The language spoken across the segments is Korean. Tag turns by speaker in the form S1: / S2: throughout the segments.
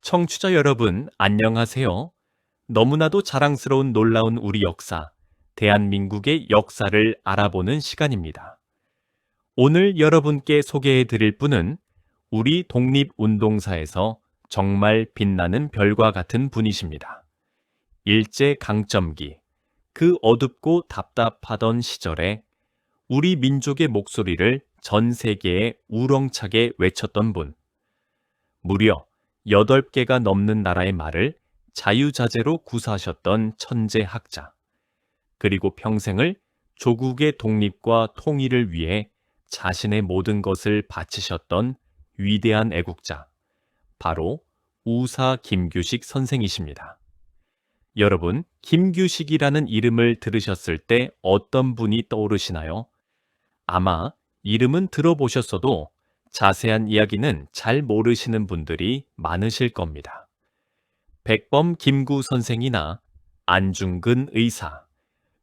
S1: 청취자 여러분, 안녕하세요. 너무나도 자랑스러운 놀라운 우리 역사, 대한민국의 역사를 알아보는 시간입니다. 오늘 여러분께 소개해 드릴 분은 우리 독립운동사에서 정말 빛나는 별과 같은 분이십니다. 일제강점기, 그 어둡고 답답하던 시절에 우리 민족의 목소리를 전 세계에 우렁차게 외쳤던 분, 무려 8개가 넘는 나라의 말을 자유자재로 구사하셨던 천재 학자, 그리고 평생을 조국의 독립과 통일을 위해 자신의 모든 것을 바치셨던 위대한 애국자, 바로 우사 김규식 선생이십니다. 여러분, 김규식이라는 이름을 들으셨을 때 어떤 분이 떠오르시나요? 아마 이름은 들어보셨어도 자세한 이야기는 잘 모르시는 분들이 많으실 겁니다. 백범 김구 선생이나 안중근 의사,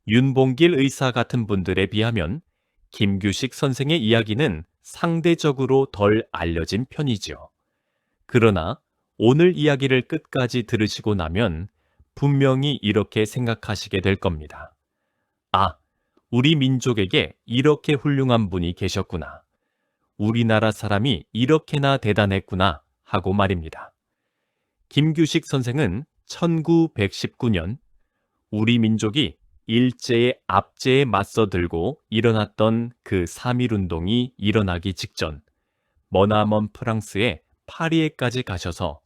S1: 윤봉길 의사 같은 분들에 비하면 김규식 선생의 이야기는 상대적으로 덜 알려진 편이지요. 그러나 오늘 이야기를 끝까지 들으시고 나면 분명히 이렇게 생각하시게 될 겁니다. 아, 우리 민족에게 이렇게 훌륭한 분이 계셨구나. 우리나라 사람이 이렇게나 대단했구나 하고 말입니다. 김규식 선생은 1919년 우리 민족이 일제의 압제에 맞서 들고 일어났던 그 3.1운동이 일어나기 직전 머나먼 프랑스의 파리에까지 가셔서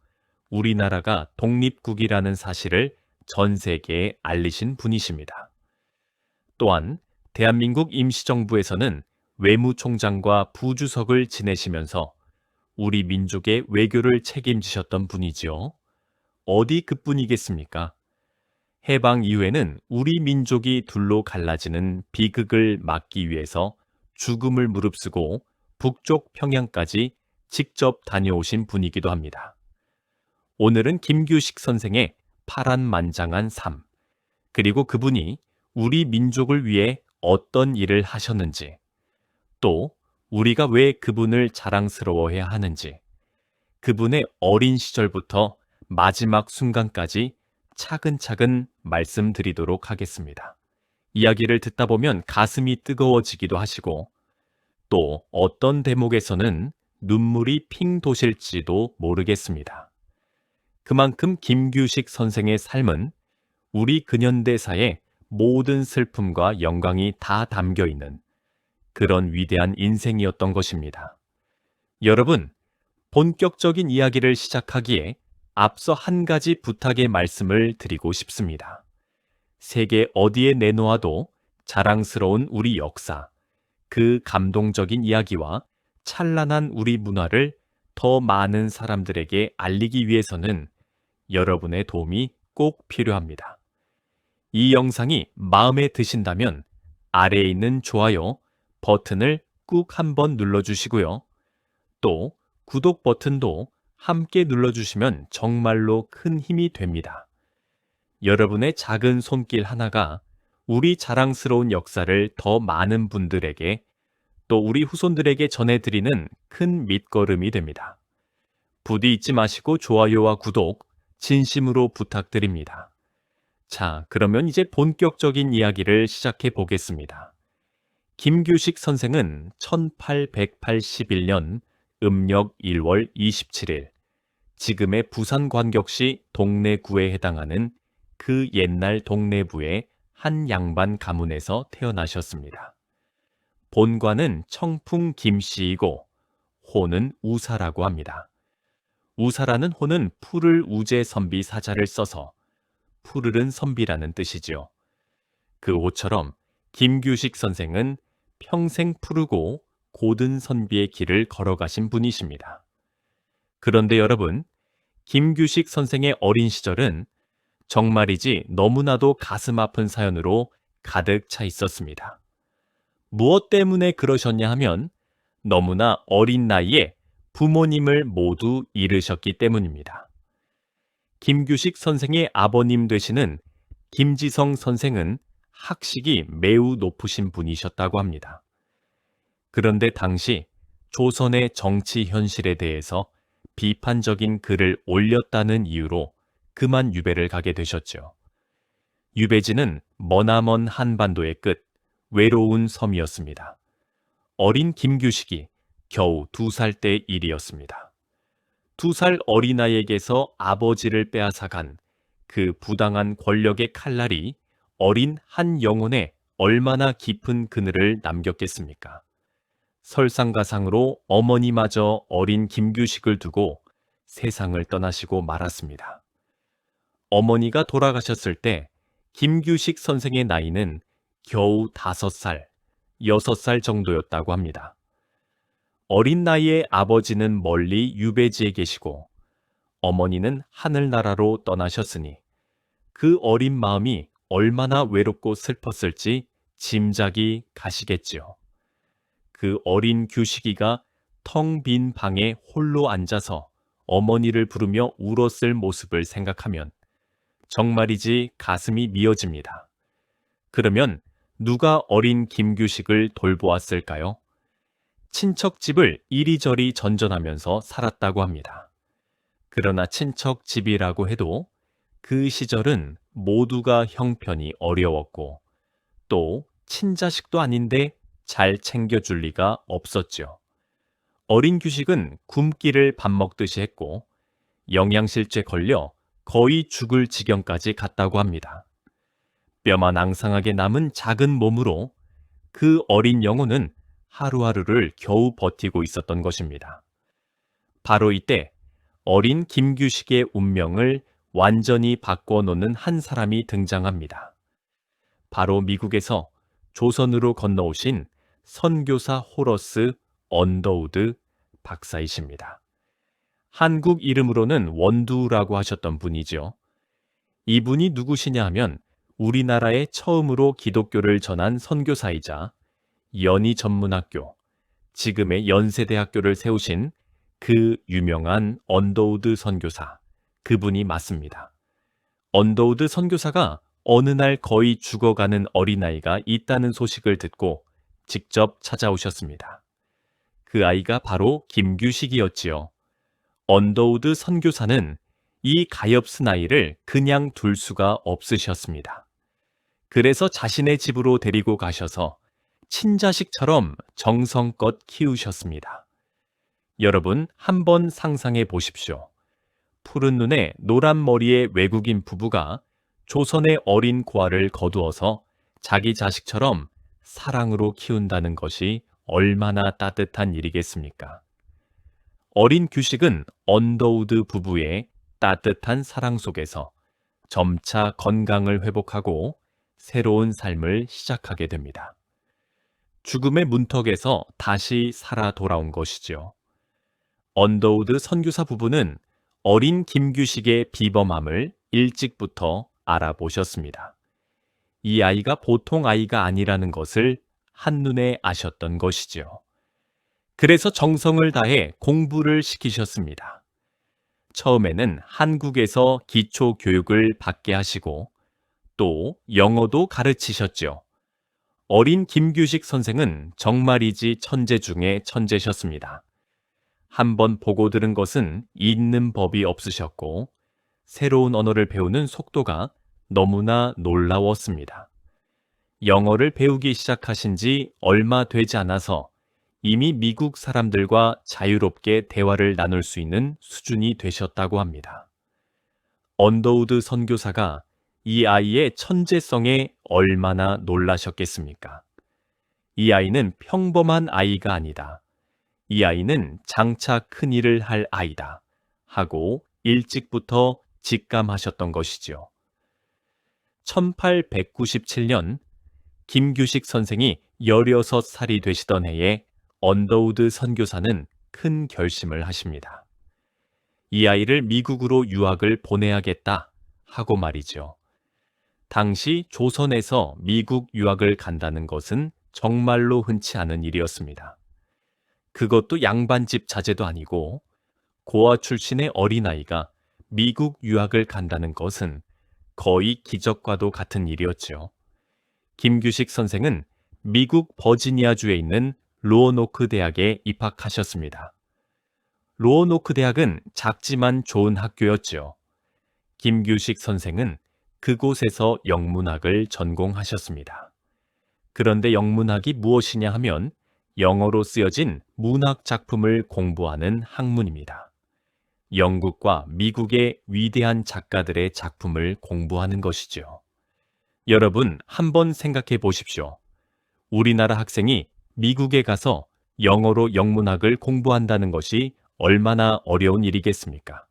S1: 우리나라가 독립국이라는 사실을 전 세계에 알리신 분이십니다. 또한 대한민국 임시정부에서는 외무총장과 부주석을 지내시면서 우리 민족의 외교를 책임지셨던 분이지요. 어디 그뿐이겠습니까? 해방 이후에는 우리 민족이 둘로 갈라지는 비극을 막기 위해서 죽음을 무릅쓰고 북쪽 평양까지 직접 다녀오신 분이기도 합니다. 오늘은 김규식 선생의 파란만장한 삶, 그리고 그분이 우리 민족을 위해 어떤 일을 하셨는지, 또 우리가 왜 그분을 자랑스러워해야 하는지, 그분의 어린 시절부터 마지막 순간까지 차근차근 말씀드리도록 하겠습니다. 이야기를 듣다 보면 가슴이 뜨거워지기도 하시고, 또 어떤 대목에서는 눈물이 핑 도실지도 모르겠습니다. 그만큼 김규식 선생의 삶은 우리 근현대사의 모든 슬픔과 영광이 다 담겨 있는 그런 위대한 인생이었던 것입니다. 여러분, 본격적인 이야기를 시작하기에 앞서 한 가지 부탁의 말씀을 드리고 싶습니다. 세계 어디에 내놓아도 자랑스러운 우리 역사, 그 감동적인 이야기와 찬란한 우리 문화를 더 많은 사람들에게 알리기 위해서는 여러분의 도움이 꼭 필요합니다. 이 영상이 마음에 드신다면 아래에 있는 좋아요 버튼을 꾹 한번 눌러주시고요. 또 구독 버튼도 함께 눌러주시면 정말로 큰 힘이 됩니다. 여러분의 작은 손길 하나가 우리 자랑스러운 역사를 더 많은 분들에게, 또 우리 후손들에게 전해드리는 큰 밑거름이 됩니다. 부디 잊지 마시고 좋아요와 구독 진심으로 부탁드립니다. 자, 그러면 이제 본격적인 이야기를 시작해 보겠습니다. 김규식 선생은 1881년 음력 1월 27일, 지금의 부산광역시 동래구에 해당하는 그 옛날 동래부의 한 양반 가문에서 태어나셨습니다. 본관은 청풍 김씨이고 호는 우사라고 합니다. 우사라는 호는 푸를 우제 선비 사자를 써서 푸르른 선비라는 뜻이지요. 그 호처럼 김규식 선생은 평생 푸르고 고든 선비의 길을 걸어가신 분이십니다. 그런데 여러분, 김규식 선생의 어린 시절은 정말이지 너무나도 가슴 아픈 사연으로 가득 차 있었습니다. 무엇 때문에 그러셨냐 하면 너무나 어린 나이에 부모님을 모두 잃으셨기 때문입니다. 김규식 선생의 아버님 되시는 김지성 선생은 학식이 매우 높으신 분이셨다고 합니다. 그런데 당시 조선의 정치 현실에 대해서 비판적인 글을 올렸다는 이유로 그만 유배를 가게 되셨죠. 유배지는 머나먼 한반도의 끝, 외로운 섬이었습니다. 어린 김규식이 겨우 2살 때 일이었습니다. 2살 어린아이에게서 아버지를 빼앗아간 그 부당한 권력의 칼날이 어린 한 영혼에 얼마나 깊은 그늘을 남겼겠습니까? 설상가상으로 어머니마저 어린 김규식을 두고 세상을 떠나시고 말았습니다. 어머니가 돌아가셨을 때 김규식 선생의 나이는 겨우 5살, 6살 정도였다고 합니다. 어린 나이에 아버지는 멀리 유배지에 계시고 어머니는 하늘나라로 떠나셨으니 그 어린 마음이 얼마나 외롭고 슬펐을지 짐작이 가시겠지요. 그 어린 규식이가 텅 빈 방에 홀로 앉아서 어머니를 부르며 울었을 모습을 생각하면 정말이지 가슴이 미어집니다. 그러면 누가 어린 김규식을 돌보았을까요? 친척 집을 이리저리 전전하면서 살았다고 합니다. 그러나 친척 집이라고 해도 그 시절은 모두가 형편이 어려웠고 또 친자식도 아닌데 잘 챙겨줄 리가 없었죠. 어린 규식은 굶기를 밥 먹듯이 했고 영양실조에 걸려 거의 죽을 지경까지 갔다고 합니다. 뼈만 앙상하게 남은 작은 몸으로 그 어린 영혼은 하루하루를 겨우 버티고 있었던 것입니다. 바로 이때 어린 김규식의 운명을 완전히 바꿔놓는 한 사람이 등장합니다. 바로 미국에서 조선으로 건너오신 선교사 호러스 언더우드 박사이십니다. 한국 이름으로는 원두라고 하셨던 분이죠. 이분이 누구시냐 하면 우리나라에 처음으로 기독교를 전한 선교사이자 연희전문학교, 지금의 연세대학교를 세우신 그 유명한 언더우드 선교사, 그분이 맞습니다. 언더우드 선교사가 어느 날 거의 죽어가는 어린아이가 있다는 소식을 듣고 직접 찾아오셨습니다. 그 아이가 바로 김규식이었지요. 언더우드 선교사는 이 가엾은 아이를 그냥 둘 수가 없으셨습니다. 그래서 자신의 집으로 데리고 가셔서 친자식처럼 정성껏 키우셨습니다. 여러분, 한번 상상해 보십시오. 푸른 눈에 노란 머리의 외국인 부부가 조선의 어린 고아를 거두어서 자기 자식처럼 사랑으로 키운다는 것이 얼마나 따뜻한 일이겠습니까? 어린 규식은 언더우드 부부의 따뜻한 사랑 속에서 점차 건강을 회복하고 새로운 삶을 시작하게 됩니다. 죽음의 문턱에서 다시 살아 돌아온 것이죠. 언더우드 선교사 부부는 어린 김규식의 비범함을 일찍부터 알아보셨습니다. 이 아이가 보통 아이가 아니라는 것을 한눈에 아셨던 것이죠. 그래서 정성을 다해 공부를 시키셨습니다. 처음에는 한국에서 기초 교육을 받게 하시고 또 영어도 가르치셨죠. 어린 김규식 선생은 정말이지 천재 중에 천재셨습니다. 한번 보고 들은 것은 잊는 법이 없으셨고 새로운 언어를 배우는 속도가 너무나 놀라웠습니다. 영어를 배우기 시작하신 지 얼마 되지 않아서 이미 미국 사람들과 자유롭게 대화를 나눌 수 있는 수준이 되셨다고 합니다. 언더우드 선교사가 이 아이의 천재성에 얼마나 놀라셨겠습니까? 이 아이는 평범한 아이가 아니다. 이 아이는 장차 큰 일을 할 아이다. 하고 일찍부터 직감하셨던 것이지요. 1897년 김규식 선생이 16살이 되시던 해에 언더우드 선교사는 큰 결심을 하십니다. 이 아이를 미국으로 유학을 보내야겠다 하고 말이죠. 당시 조선에서 미국 유학을 간다는 것은 정말로 흔치 않은 일이었습니다. 그것도 양반집 자제도 아니고 고아 출신의 어린아이가 미국 유학을 간다는 것은 거의 기적과도 같은 일이었죠. 김규식 선생은 미국 버지니아주에 있는 로어노크 대학에 입학하셨습니다. 로어노크 대학은 작지만 좋은 학교였죠. 김규식 선생은 그곳에서 영문학을 전공하셨습니다. 그런데 영문학이 무엇이냐 하면 영어로 쓰여진 문학 작품을 공부하는 학문입니다. 영국과 미국의 위대한 작가들의 작품을 공부하는 것이죠. 여러분, 한번 생각해 보십시오. 우리나라 학생이 미국에 가서 영어로 영문학을 공부한다는 것이 얼마나 어려운 일이겠습니까?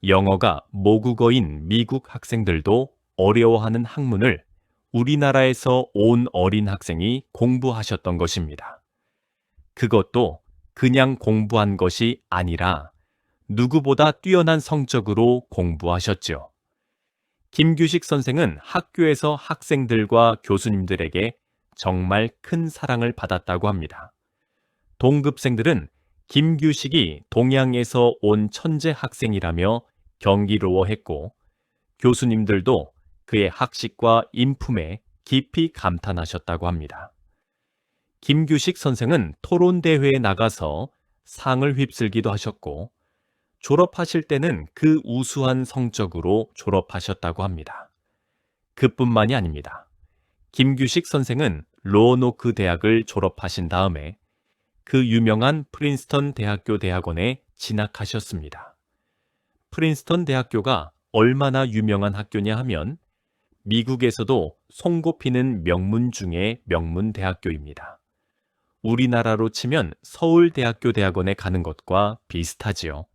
S1: 영어가 모국어인 미국 학생들도 어려워하는 학문을 우리나라에서 온 어린 학생이 공부하셨던 것입니다. 그것도 그냥 공부한 것이 아니라 누구보다 뛰어난 성적으로 공부하셨죠. 김규식 선생은 학교에서 학생들과 교수님들에게 정말 큰 사랑을 받았다고 합니다. 동급생들은 김규식이 동양에서 온 천재 학생이라며 경이로워했고, 교수님들도 그의 학식과 인품에 깊이 감탄하셨다고 합니다. 김규식 선생은 토론대회에 나가서 상을 휩쓸기도 하셨고, 졸업하실 때는 그 우수한 성적으로 졸업하셨다고 합니다. 그뿐만이 아닙니다. 김규식 선생은 로어노크 대학을 졸업하신 다음에 그 유명한 프린스턴 대학교 대학원에 진학하셨습니다. 프린스턴 대학교가 얼마나 유명한 학교냐 하면 미국에서도 손꼽히는 명문 중의 명문 대학교입니다. 우리나라로 치면 서울대학교 대학원에 가는 것과 비슷하지요.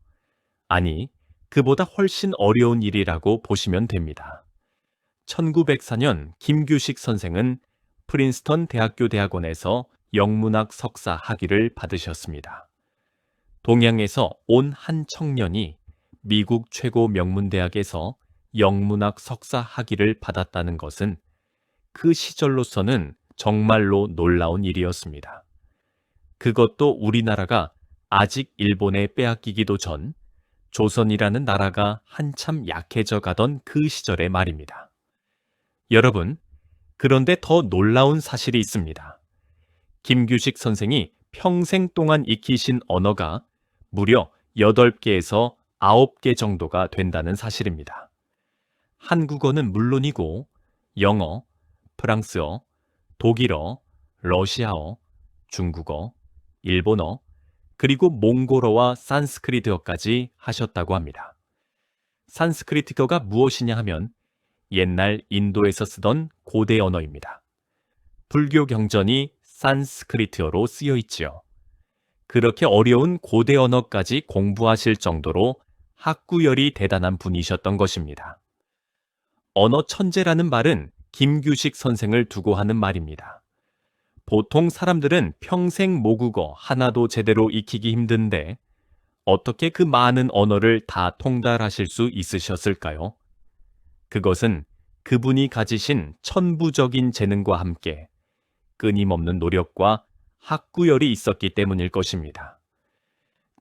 S1: 아니, 그보다 훨씬 어려운 일이라고 보시면 됩니다. 1904년 김규식 선생은 프린스턴 대학교 대학원에서 영문학 석사 학위를 받으셨습니다. 동양에서 온 한 청년이 미국 최고 명문대학에서 영문학 석사 학위를 받았다는 것은 그 시절로서는 정말로 놀라운 일이었습니다. 그것도 우리나라가 아직 일본에 빼앗기기도 전 조선이라는 나라가 한참 약해져 가던 그 시절의 말입니다. 여러분, 그런데 더 놀라운 사실이 있습니다. 김규식 선생이 평생 동안 익히신 언어가 무려 8개에서 9개 정도가 된다는 사실입니다. 한국어는 물론이고 영어, 프랑스어, 독일어, 러시아어, 중국어, 일본어, 그리고 몽골어와 산스크리트어까지 하셨다고 합니다. 산스크리트어가 무엇이냐 하면 옛날 인도에서 쓰던 고대 언어입니다. 불교 경전이 산스크리트어로 쓰여 있지요. 그렇게 어려운 고대 언어까지 공부하실 정도로 학구열이 대단한 분이셨던 것입니다. 언어 천재라는 말은 김규식 선생을 두고 하는 말입니다. 보통 사람들은 평생 모국어 하나도 제대로 익히기 힘든데 어떻게 그 많은 언어를 다 통달하실 수 있으셨을까요? 그것은 그분이 가지신 천부적인 재능과 함께 끊임없는 노력과 학구열이 있었기 때문일 것입니다.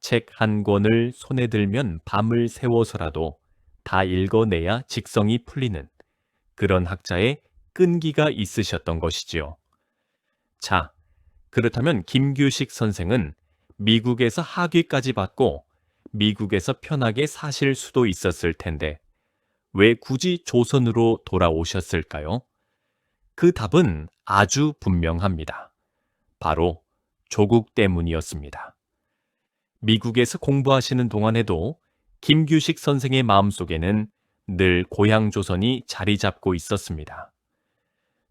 S1: 책 한 권을 손에 들면 밤을 새워서라도 다 읽어내야 직성이 풀리는 그런 학자의 끈기가 있으셨던 것이지요. 자, 그렇다면 김규식 선생은 미국에서 학위까지 받고 미국에서 편하게 사실 수도 있었을 텐데 왜 굳이 조선으로 돌아오셨을까요? 그 답은 아주 분명합니다. 바로 조국 때문이었습니다. 미국에서 공부하시는 동안에도 김규식 선생의 마음속에는 늘 고향 조선이 자리 잡고 있었습니다.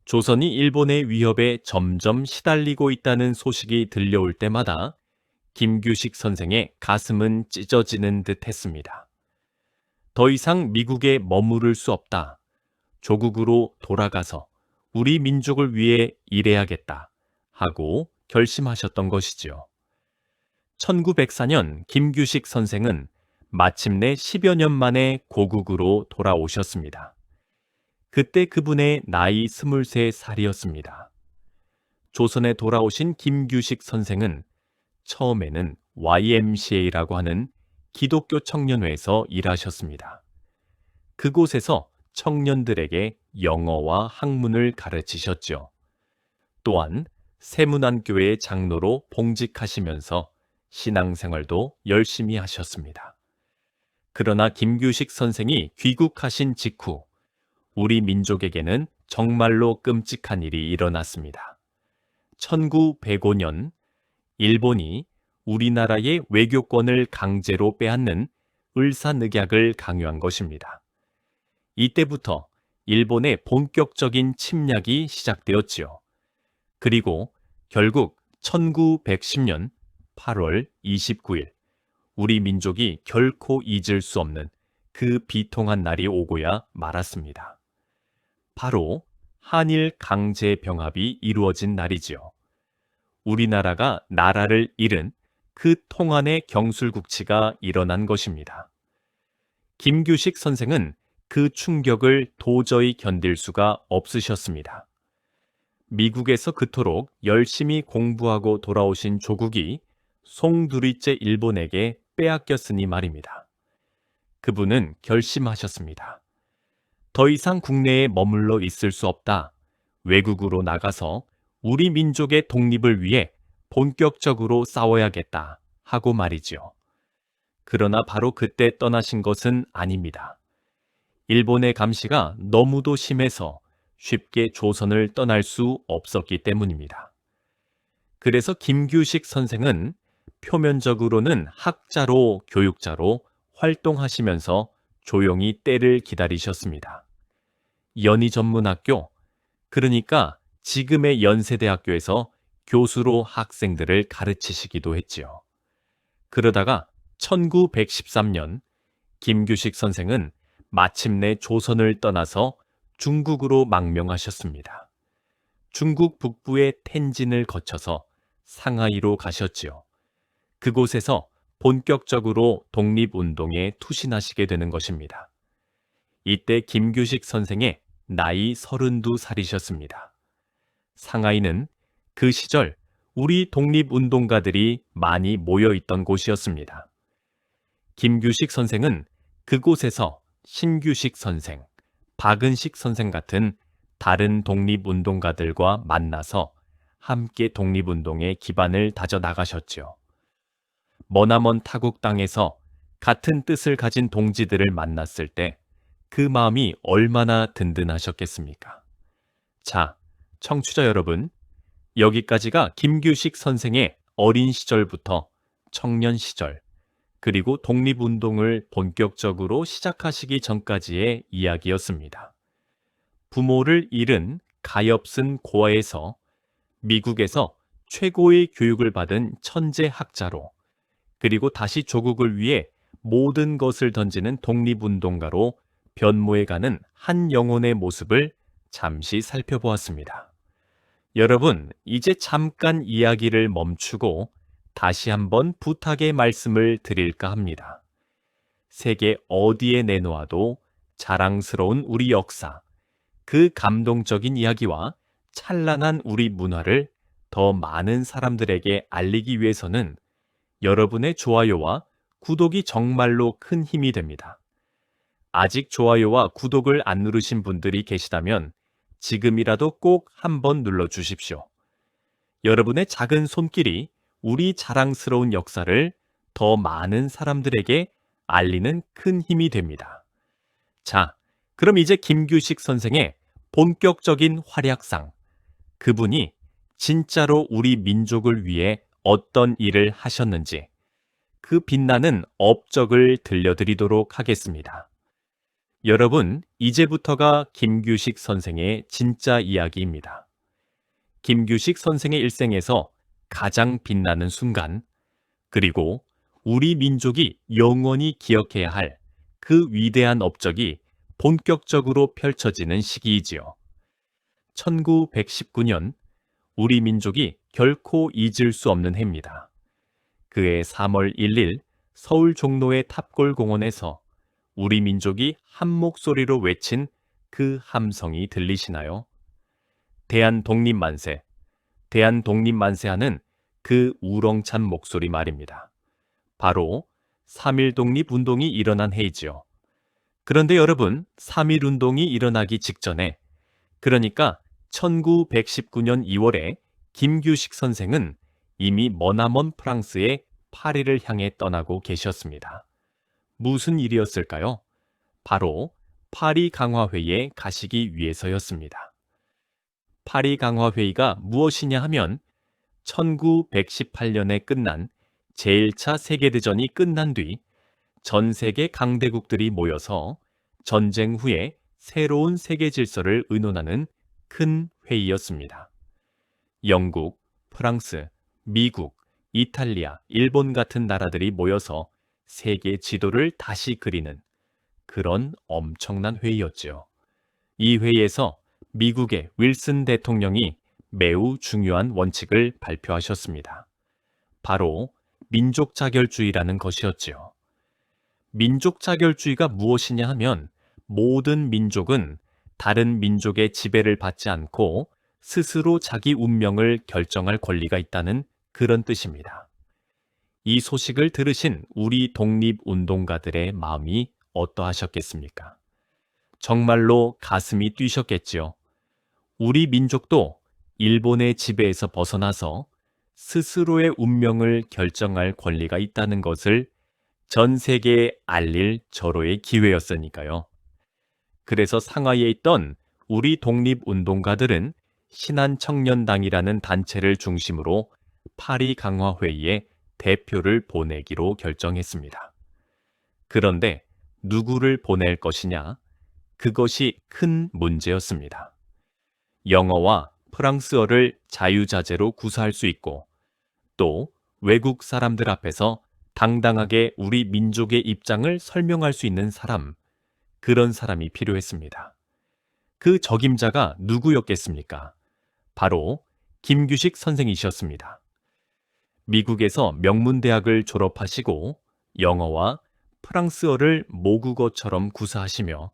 S1: 조선이 일본의 위협에 점점 시달리고 있다는 소식이 들려올 때마다 김규식 선생의 가슴은 찢어지는 듯 했습니다. 더 이상 미국에 머무를 수 없다. 조국으로 돌아가서 우리 민족을 위해 일해야겠다 하고 결심하셨던 것이지요. 1904년 김규식 선생은 마침내 10여 년 만에 고국으로 돌아오셨습니다. 그때 그분의 나이 23살이었습니다. 조선에 돌아오신 김규식 선생은 처음에는 YMCA라고 하는 기독교 청년회에서 일하셨습니다. 그곳에서 청년들에게 영어와 학문을 가르치셨죠. 또한 세문안교회의 장로로 봉직하시면서 신앙생활도 열심히 하셨습니다. 그러나 김규식 선생이 귀국하신 직후 우리 민족에게는 정말로 끔찍한 일이 일어났습니다. 1905년 일본이 우리나라의 외교권을 강제로 빼앗는 을사늑약을 강요한 것입니다. 이때부터 일본의 본격적인 침략이 시작되었지요. 그리고 결국 1910년 8월 29일 우리 민족이 결코 잊을 수 없는 그 비통한 날이 오고야 말았습니다. 바로 한일 강제 병합이 이루어진 날이지요. 우리나라가 나라를 잃은 그 통한의 경술국치가 일어난 것입니다. 김규식 선생은 그 충격을 도저히 견딜 수가 없으셨습니다. 미국에서 그토록 열심히 공부하고 돌아오신 조국이 송두리째 일본에게 빼앗겼으니 말입니다. 그분은 결심하셨습니다. 더 이상 국내에 머물러 있을 수 없다. 외국으로 나가서 우리 민족의 독립을 위해 본격적으로 싸워야겠다 하고 말이죠. 그러나 바로 그때 떠나신 것은 아닙니다. 일본의 감시가 너무도 심해서 쉽게 조선을 떠날 수 없었기 때문입니다. 그래서 김규식 선생은 표면적으로는 학자로 교육자로 활동하시면서 조용히 때를 기다리셨습니다. 연희전문학교, 그러니까 지금의 연세대학교에서 교수로 학생들을 가르치시기도 했지요. 그러다가 1913년 김규식 선생은 마침내 조선을 떠나서 중국으로 망명하셨습니다. 중국 북부의 텐진을 거쳐서 상하이로 가셨지요. 그곳에서 본격적으로 독립운동에 투신하시게 되는 것입니다. 이때 김규식 선생의 나이 32살이셨습니다. 상하이는 그 시절 우리 독립운동가들이 많이 모여있던 곳이었습니다. 김규식 선생은 그곳에서 신규식 선생, 박은식 선생 같은 다른 독립운동가들과 만나서 함께 독립운동의 기반을 다져 나가셨지요. 머나먼 타국 땅에서 같은 뜻을 가진 동지들을 만났을 때 그 마음이 얼마나 든든하셨겠습니까? 자, 청취자 여러분, 여기까지가 김규식 선생의 어린 시절부터 청년 시절, 그리고 독립운동을 본격적으로 시작하시기 전까지의 이야기였습니다. 부모를 잃은 가엾은 고아에서 미국에서 최고의 교육을 받은 천재 학자로, 그리고 다시 조국을 위해 모든 것을 던지는 독립운동가로 변모해가는 한 영혼의 모습을 잠시 살펴보았습니다. 여러분, 이제 잠깐 이야기를 멈추고 다시 한번 부탁의 말씀을 드릴까 합니다. 세계 어디에 내놓아도 자랑스러운 우리 역사, 그 감동적인 이야기와 찬란한 우리 문화를 더 많은 사람들에게 알리기 위해서는 여러분의 좋아요와 구독이 정말로 큰 힘이 됩니다. 아직 좋아요와 구독을 안 누르신 분들이 계시다면 지금이라도 꼭 한번 눌러주십시오. 여러분의 작은 손길이 우리 자랑스러운 역사를 더 많은 사람들에게 알리는 큰 힘이 됩니다. 자, 그럼 이제 김규식 선생의 본격적인 활약상, 그분이 진짜로 우리 민족을 위해 어떤 일을 하셨는지 그 빛나는 업적을 들려드리도록 하겠습니다. 여러분, 이제부터가 김규식 선생의 진짜 이야기입니다. 김규식 선생의 일생에서 가장 빛나는 순간, 그리고 우리 민족이 영원히 기억해야 할 그 위대한 업적이 본격적으로 펼쳐지는 시기이지요. 1919년 우리 민족이 결코 잊을 수 없는 해입니다. 그해 3월 1일 서울 종로의 탑골공원에서 우리 민족이 한 목소리로 외친 그 함성이 들리시나요? 대한독립만세, 대한독립만세 하는 그 우렁찬 목소리 말입니다. 바로 3.1 독립운동이 일어난 해이지요. 그런데 여러분, 3.1 운동이 일어나기 직전에, 그러니까 1919년 2월에 김규식 선생은 이미 머나먼 프랑스의 파리를 향해 떠나고 계셨습니다. 무슨 일이었을까요? 바로 파리 강화회의에 가시기 위해서였습니다. 파리 강화회의가 무엇이냐 하면 1918년에 끝난 제1차 세계대전이 끝난 뒤 전 세계 강대국들이 모여서 전쟁 후에 새로운 세계 질서를 의논하는 큰 회의였습니다. 영국, 프랑스, 미국, 이탈리아, 일본 같은 나라들이 모여서 세계 지도를 다시 그리는 그런 엄청난 회의였죠. 이 회의에서 미국의 윌슨 대통령이 매우 중요한 원칙을 발표하셨습니다. 바로 민족 자결주의라는 것이었지요. 민족 자결주의가 무엇이냐 하면 모든 민족은 다른 민족의 지배를 받지 않고 스스로 자기 운명을 결정할 권리가 있다는 그런 뜻입니다. 이 소식을 들으신 우리 독립운동가들의 마음이 어떠하셨겠습니까? 정말로 가슴이 뛰셨겠지요. 우리 민족도 일본의 지배에서 벗어나서 스스로의 운명을 결정할 권리가 있다는 것을 전 세계에 알릴 절호의 기회였으니까요. 그래서 상하이에 있던 우리 독립운동가들은 신한청년당이라는 단체를 중심으로 파리 강화회의에 대표를 보내기로 결정했습니다. 그런데 누구를 보낼 것이냐? 그것이 큰 문제였습니다. 영어와 프랑스어를 자유자재로 구사할 수 있고 또 외국 사람들 앞에서 당당하게 우리 민족의 입장을 설명할 수 있는 사람, 그런 사람이 필요했습니다. 그 적임자가 누구였겠습니까? 바로 김규식 선생이셨습니다. 미국에서 명문대학을 졸업하시고 영어와 프랑스어를 모국어처럼 구사하시며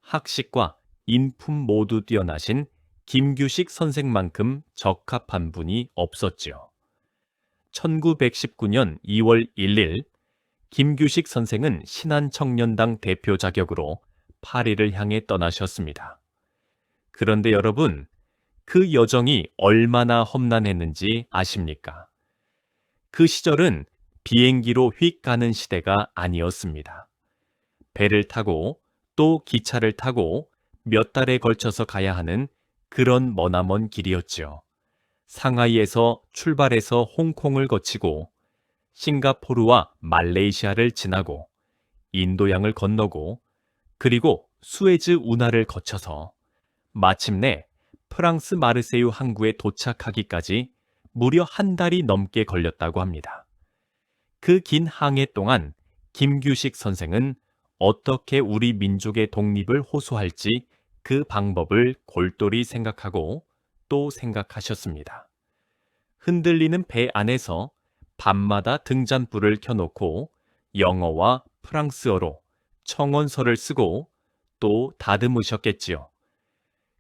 S1: 학식과 인품 모두 뛰어나신 김규식 선생만큼 적합한 분이 없었지요. 1919년 2월 1일 김규식 선생은 신한청년당 대표 자격으로 파리를 향해 떠나셨습니다. 그런데 여러분, 그 여정이 얼마나 험난했는지 아십니까? 그 시절은 비행기로 휙 가는 시대가 아니었습니다. 배를 타고 또 기차를 타고 몇 달에 걸쳐서 가야 하는 그런 머나먼 길이었죠. 상하이에서 출발해서 홍콩을 거치고 싱가포르와 말레이시아를 지나고 인도양을 건너고 그리고 수에즈 운하를 거쳐서 마침내 프랑스 마르세유 항구에 도착하기까지 무려 한 달이 넘게 걸렸다고 합니다. 그 긴 항해 동안 김규식 선생은 어떻게 우리 민족의 독립을 호소할지 그 방법을 골똘히 생각하고 또 생각하셨습니다. 흔들리는 배 안에서 밤마다 등잔불을 켜놓고 영어와 프랑스어로 청원서를 쓰고 또 다듬으셨겠지요.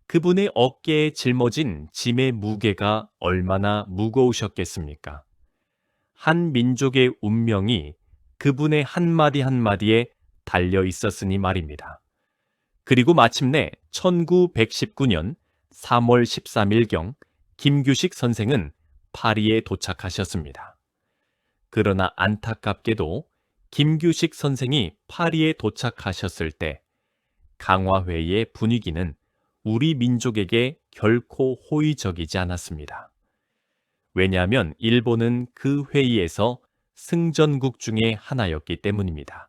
S1: 그분의 어깨에 짊어진 짐의 무게가 얼마나 무거우셨겠습니까? 한 민족의 운명이 그분의 한마디 한마디에 달려 있었으니 말입니다. 그리고 마침내 1919년 3월 13일경 김규식 선생은 파리에 도착하셨습니다. 그러나 안타깝게도 김규식 선생이 파리에 도착하셨을 때 강화회의의 분위기는 우리 민족에게 결코 호의적이지 않았습니다. 왜냐하면 일본은 그 회의에서 승전국 중에 하나였기 때문입니다.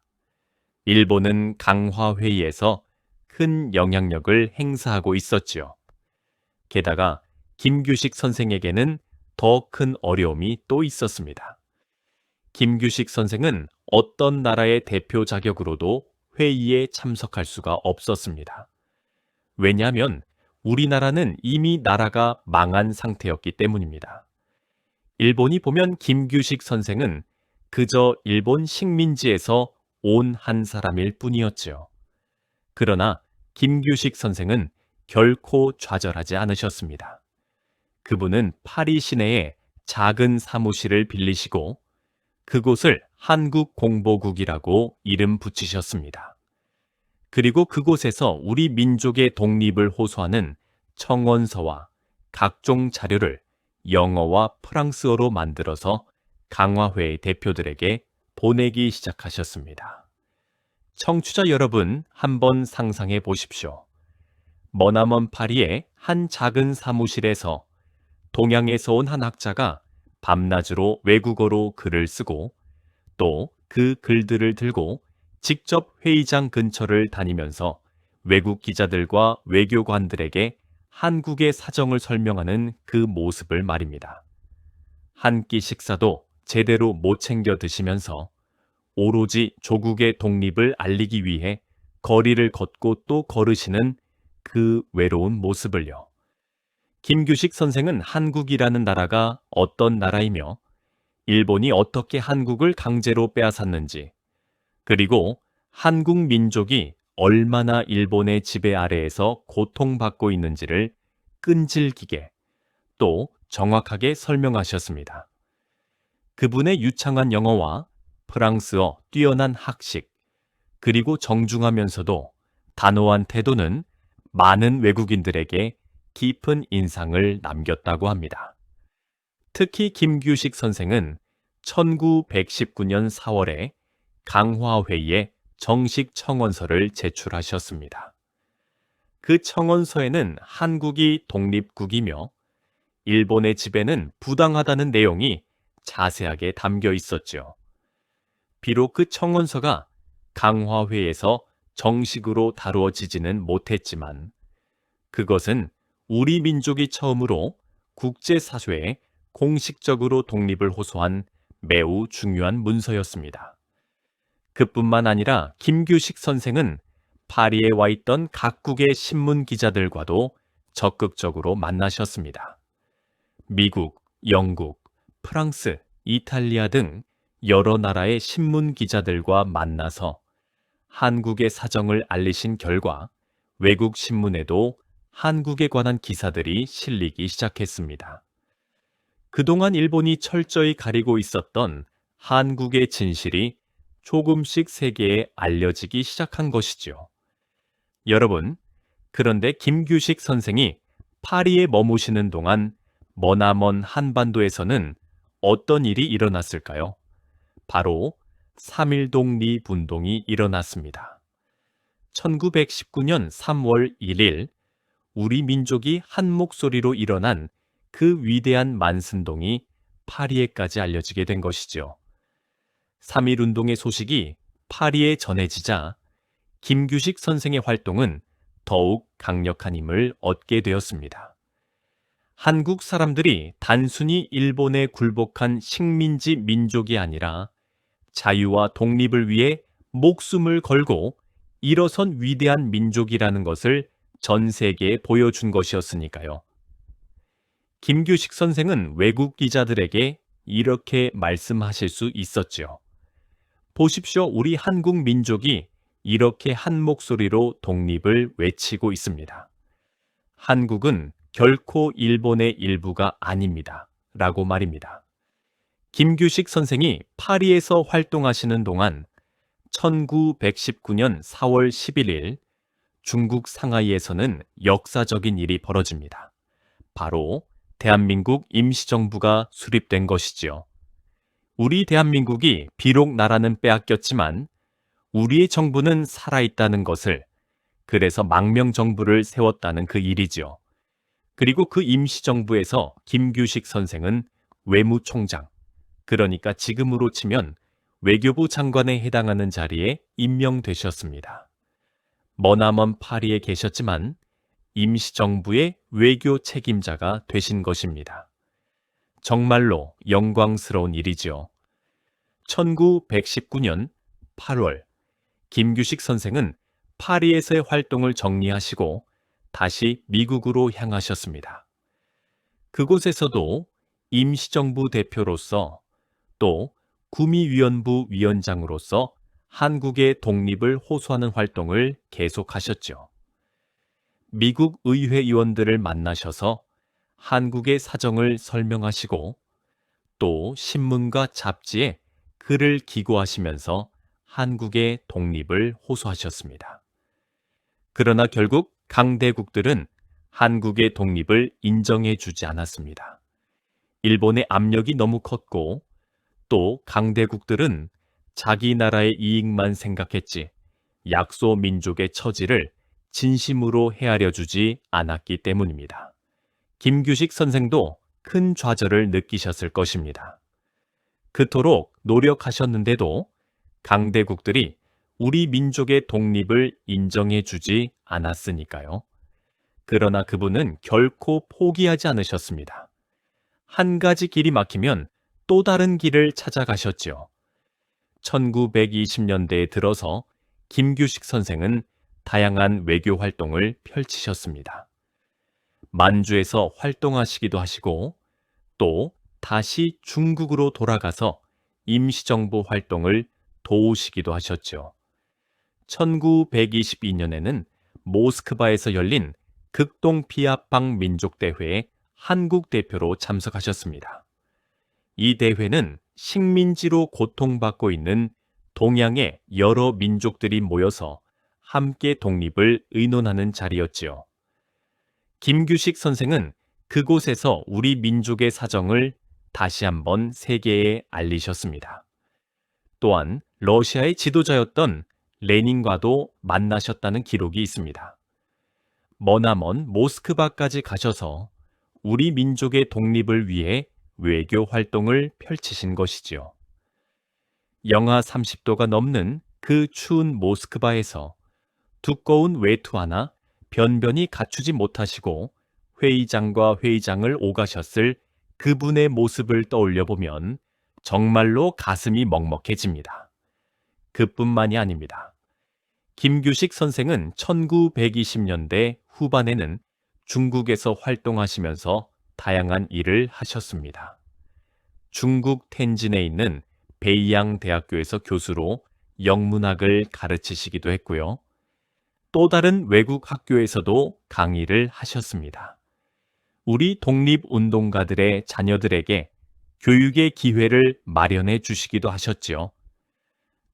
S1: 일본은 강화회의에서 큰 영향력을 행사하고 있었지요. 게다가 김규식 선생에게는 더 큰 어려움이 또 있었습니다. 김규식 선생은 어떤 나라의 대표 자격으로도 회의에 참석할 수가 없었습니다. 왜냐하면 우리나라는 이미 나라가 망한 상태였기 때문입니다. 일본이 보면 김규식 선생은 그저 일본 식민지에서 온 한 사람일 뿐이었지요. 그러나 김규식 선생은 결코 좌절하지 않으셨습니다. 그분은 파리 시내에 작은 사무실을 빌리시고 그곳을 한국공보국이라고 이름 붙이셨습니다. 그리고 그곳에서 우리 민족의 독립을 호소하는 청원서와 각종 자료를 영어와 프랑스어로 만들어서 강화회 대표들에게 보내기 시작하셨습니다. 청취자 여러분, 한번 상상해 보십시오. 머나먼 파리의 한 작은 사무실에서 동양에서 온 한 학자가 밤낮으로 외국어로 글을 쓰고 또 그 글들을 들고 직접 회의장 근처를 다니면서 외국 기자들과 외교관들에게 한국의 사정을 설명하는 그 모습을 말입니다. 한 끼 식사도 제대로 못 챙겨 드시면서 오로지 조국의 독립을 알리기 위해 거리를 걷고 또 걸으시는 그 외로운 모습을요. 김규식 선생은 한국이라는 나라가 어떤 나라이며 일본이 어떻게 한국을 강제로 빼앗았는지, 그리고 한국 민족이 얼마나 일본의 지배 아래에서 고통받고 있는지를 끈질기게 또 정확하게 설명하셨습니다. 그분의 유창한 영어와 프랑스어 뛰어난 학식, 그리고 정중하면서도 단호한 태도는 많은 외국인들에게 깊은 인상을 남겼다고 합니다. 특히 김규식 선생은 1919년 4월에 강화회의에 정식 청원서를 제출하셨습니다. 그 청원서에는 한국이 독립국이며 일본의 지배는 부당하다는 내용이 자세하게 담겨 있었죠. 비록 그 청원서가 강화회에서 정식으로 다루어지지는 못했지만 그것은 우리 민족이 처음으로 국제사회에 공식적으로 독립을 호소한 매우 중요한 문서였습니다. 그뿐만 아니라 김규식 선생은 파리에 와 있던 각국의 신문 기자들과도 적극적으로 만나셨습니다. 미국, 영국, 프랑스, 이탈리아 등 여러 나라의 신문 기자들과 만나서 한국의 사정을 알리신 결과 외국 신문에도 한국에 관한 기사들이 실리기 시작했습니다. 그동안 일본이 철저히 가리고 있었던 한국의 진실이 조금씩 세계에 알려지기 시작한 것이죠. 여러분, 그런데 김규식 선생이 파리에 머무시는 동안 머나먼 한반도에서는 어떤 일이 일어났을까요? 바로 3.1 독립운동이 일어났습니다. 1919년 3월 1일 우리 민족이 한 목소리로 일어난 그 위대한 만승동이 파리에까지 알려지게 된 것이죠. 3.1 운동의 소식이 파리에 전해지자 김규식 선생의 활동은 더욱 강력한 힘을 얻게 되었습니다. 한국 사람들이 단순히 일본에 굴복한 식민지 민족이 아니라 자유와 독립을 위해 목숨을 걸고 일어선 위대한 민족이라는 것을 전 세계에 보여준 것이었으니까요. 김규식 선생은 외국 기자들에게 이렇게 말씀하실 수 있었죠. 보십시오, 우리 한국 민족이 이렇게 한 목소리로 독립을 외치고 있습니다. 한국은 결코 일본의 일부가 아닙니다. 라고 말입니다. 김규식 선생이 파리에서 활동하시는 동안 1919년 4월 11일 중국 상하이에서는 역사적인 일이 벌어집니다. 바로 대한민국 임시정부가 수립된 것이지요. 우리 대한민국이 비록 나라는 빼앗겼지만 우리의 정부는 살아있다는 것을, 그래서 망명정부를 세웠다는 그 일이지요. 그리고 그 임시정부에서 김규식 선생은 외무총장, 그러니까 지금으로 치면 외교부 장관에 해당하는 자리에 임명되셨습니다. 머나먼 파리에 계셨지만 임시정부의 외교 책임자가 되신 것입니다. 정말로 영광스러운 일이지요. 1919년 8월 김규식 선생은 파리에서의 활동을 정리하시고 다시 미국으로 향하셨습니다. 그곳에서도 임시정부 대표로서 또 구미위원부 위원장으로서 한국의 독립을 호소하는 활동을 계속하셨죠. 미국 의회 의원들을 만나셔서 한국의 사정을 설명하시고 또 신문과 잡지에 글을 기고하시면서 한국의 독립을 호소하셨습니다. 그러나 결국 강대국들은 한국의 독립을 인정해 주지 않았습니다. 일본의 압력이 너무 컸고 또 강대국들은 자기 나라의 이익만 생각했지 약소 민족의 처지를 진심으로 헤아려 주지 않았기 때문입니다. 김규식 선생도 큰 좌절을 느끼셨을 것입니다. 그토록 노력하셨는데도 강대국들이 우리 민족의 독립을 인정해 주지 않았으니까요. 그러나 그분은 결코 포기하지 않으셨습니다. 한 가지 길이 막히면 또 다른 길을 찾아가셨지요. 1920년대에 들어서 김규식 선생은 다양한 외교 활동을 펼치셨습니다. 만주에서 활동하시기도 하시고 또 다시 중국으로 돌아가서 임시정부 활동을 도우시기도 하셨죠. 1922년에는 모스크바에서 열린 극동비합방 민족대회에 한국 대표로 참석하셨습니다. 이 대회는 식민지로 고통받고 있는 동양의 여러 민족들이 모여서 함께 독립을 의논하는 자리였지요. 김규식 선생은 그곳에서 우리 민족의 사정을 다시 한번 세계에 알리셨습니다. 또한 러시아의 지도자였던 레닌과도 만나셨다는 기록이 있습니다. 머나먼 모스크바까지 가셔서 우리 민족의 독립을 위해 외교 활동을 펼치신 것이지요. 영하 30도가 넘는 그 추운 모스크바에서 두꺼운 외투 하나 변변히 갖추지 못하시고 회의장과 회의장을 오가셨을 그분의 모습을 떠올려 보면 정말로 가슴이 먹먹해집니다. 그뿐만이 아닙니다. 김규식 선생은 1920년대 후반에는 중국에서 활동하시면서 다양한 일을 하셨습니다. 중국 텐진에 있는 베이양 대학교에서 교수로 영문학을 가르치시기도 했고요. 또 다른 외국 학교에서도 강의를 하셨습니다. 우리 독립운동가들의 자녀들에게 교육의 기회를 마련해 주시기도 하셨지요.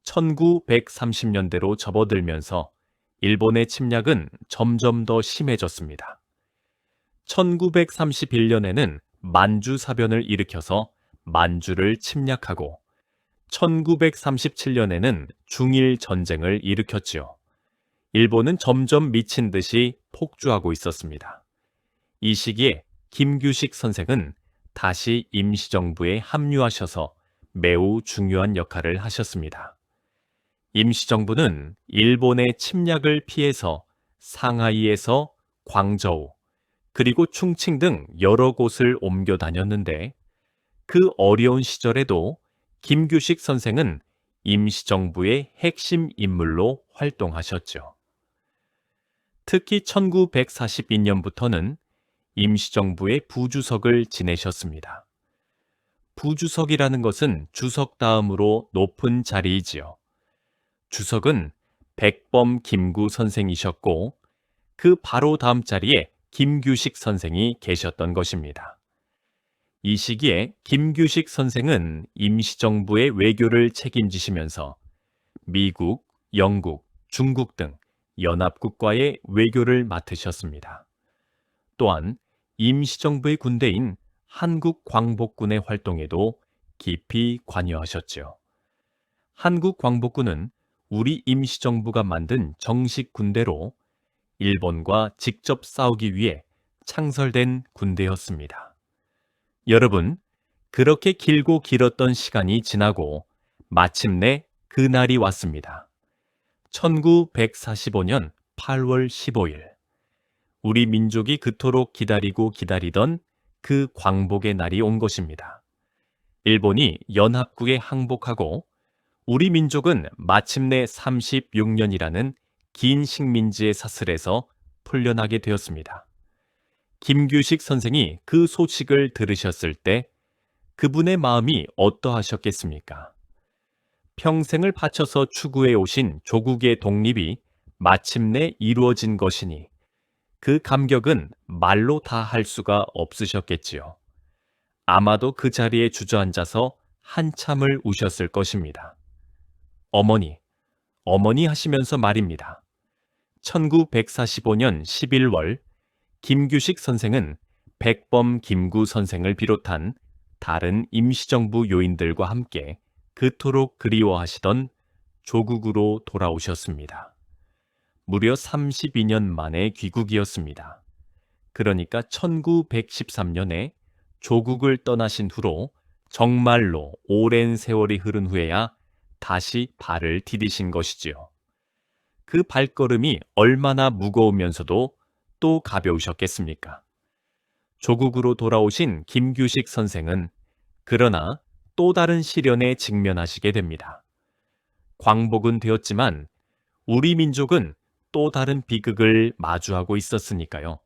S1: 1930년대로 접어들면서 일본의 침략은 점점 더 심해졌습니다. 1931년에는 만주 사변을 일으켜서 만주를 침략하고 1937년에는 중일 전쟁을 일으켰지요. 일본은 점점 미친 듯이 폭주하고 있었습니다. 이 시기에 김규식 선생은 다시 임시정부에 합류하셔서 매우 중요한 역할을 하셨습니다. 임시정부는 일본의 침략을 피해서 상하이에서 광저우, 그리고 충칭 등 여러 곳을 옮겨 다녔는데 그 어려운 시절에도 김규식 선생은 임시정부의 핵심 인물로 활동하셨죠. 특히 1942년부터는 임시정부의 부주석을 지내셨습니다. 부주석이라는 것은 주석 다음으로 높은 자리이지요. 주석은 백범 김구 선생이셨고 그 바로 다음 자리에 김규식 선생이 계셨던 것입니다. 이 시기에 김규식 선생은 임시정부의 외교를 책임지시면서 미국, 영국, 중국 등 연합국과의 외교를 맡으셨습니다. 또한 임시정부의 군대인 한국광복군의 활동에도 깊이 관여하셨죠. 한국광복군은 우리 임시정부가 만든 정식 군대로 일본과 직접 싸우기 위해 창설된 군대였습니다. 여러분, 그렇게 길고 길었던 시간이 지나고 마침내 그날이 왔습니다. 1945년 8월 15일. 우리 민족이 그토록 기다리고 기다리던 그 광복의 날이 온 것입니다. 일본이 연합국에 항복하고 우리 민족은 마침내 36년이라는 긴 식민지의 사슬에서 풀려나게 되었습니다. 김규식 선생이 그 소식을 들으셨을 때 그분의 마음이 어떠하셨겠습니까? 평생을 바쳐서 추구해 오신 조국의 독립이 마침내 이루어진 것이니 그 감격은 말로 다 할 수가 없으셨겠지요. 아마도 그 자리에 주저앉아서 한참을 우셨을 것입니다. 어머니, 어머니 하시면서 말입니다. 1945년 11월 김규식 선생은 백범 김구 선생을 비롯한 다른 임시정부 요인들과 함께 그토록 그리워하시던 조국으로 돌아오셨습니다. 무려 32년 만의 귀국이었습니다. 그러니까 1913년에 조국을 떠나신 후로 정말로 오랜 세월이 흐른 후에야 다시 발을 디디신 것이지요. 그 발걸음이 얼마나 무거우면서도 또 가벼우셨겠습니까? 조국으로 돌아오신 김규식 선생은 그러나 또 다른 시련에 직면하시게 됩니다. 광복은 되었지만 우리 민족은 또 다른 비극을 마주하고 있었으니까요.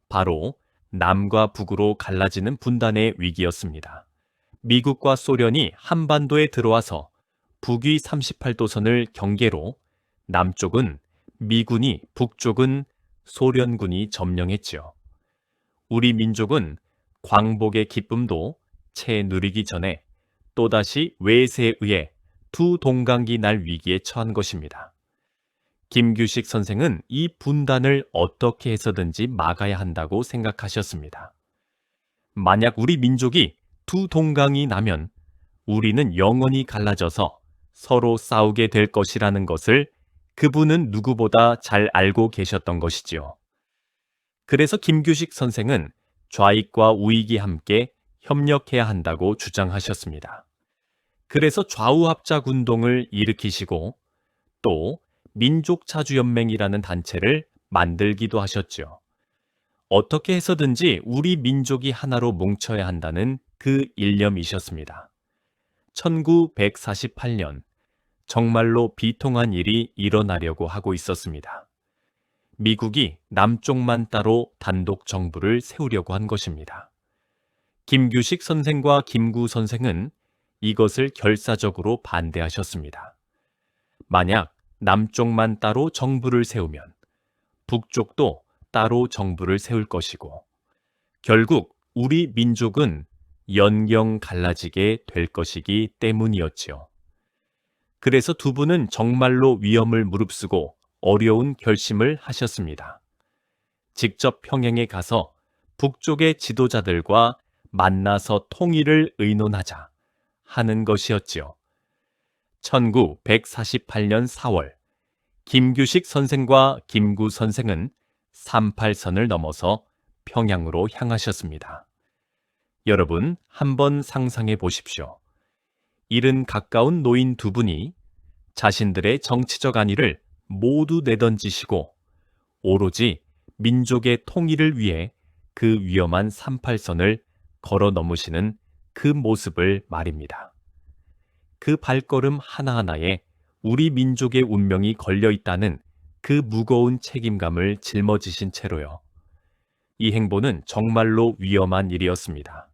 S1: 바로 남과 북으로 갈라지는 분단의 위기였습니다. 미국과 소련이 한반도에 들어와서 북위 38도선을 경계로 남쪽은 미군이, 북쪽은 소련군이 점령했지요. 우리 민족은 광복의 기쁨도 채 누리기 전에 또다시 외세에 의해 두 동강이 날 위기에 처한 것입니다. 김규식 선생은 이 분단을 어떻게 해서든지 막아야 한다고 생각하셨습니다. 만약 우리 민족이 두 동강이 나면 우리는 영원히 갈라져서 서로 싸우게 될 것이라는 것을 그분은 누구보다 잘 알고 계셨던 것이지요. 그래서 김규식 선생은 좌익과 우익이 함께 협력해야 한다고 주장하셨습니다. 그래서 좌우합작 운동을 일으키시고 또 민족자주연맹이라는 단체를 만들기도 하셨죠. 어떻게 해서든지 우리 민족이 하나로 뭉쳐야 한다는 그 일념이셨습니다. 1948년 정말로 비통한 일이 일어나려고 하고 있었습니다. 미국이 남쪽만 따로 단독 정부를 세우려고 한 것입니다. 김규식 선생과 김구 선생은 이것을 결사적으로 반대하셨습니다. 만약 남쪽만 따로 정부를 세우면 북쪽도 따로 정부를 세울 것이고 결국 우리 민족은 연경 갈라지게 될 것이기 때문이었지요. 그래서 두 분은 정말로 위험을 무릅쓰고 어려운 결심을 하셨습니다. 직접 평양에 가서 북쪽의 지도자들과 만나서 통일을 의논하자 하는 것이었지요. 1948년 4월 김규식 선생과 김구 선생은 38선을 넘어서 평양으로 향하셨습니다. 여러분, 한번 상상해 보십시오. 이른 가까운 노인 두 분이 자신들의 정치적 안위를 모두 내던지시고 오로지 민족의 통일을 위해 그 위험한 38선을 걸어 넘으시는 그 모습을 말입니다. 그 발걸음 하나하나에 우리 민족의 운명이 걸려 있다는 그 무거운 책임감을 짊어지신 채로요. 이 행보는 정말로 위험한 일이었습니다.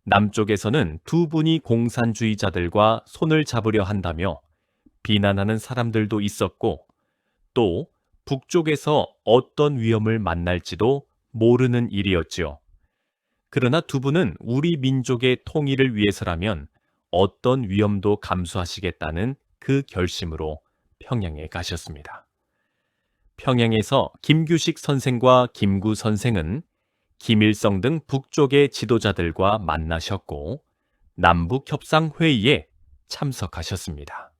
S1: 남쪽에서는 두 분이 공산주의자들과 손을 잡으려 한다며 비난하는 사람들도 있었고 또 북쪽에서 어떤 위험을 만날지도 모르는 일이었지요. 그러나 두 분은 우리 민족의 통일을 위해서라면 어떤 위험도 감수하시겠다는 그 결심으로 평양에 가셨습니다. 평양에서 김규식 선생과 김구 선생은 김일성 등 북쪽의 지도자들과 만나셨고 남북협상회의에 참석하셨습니다.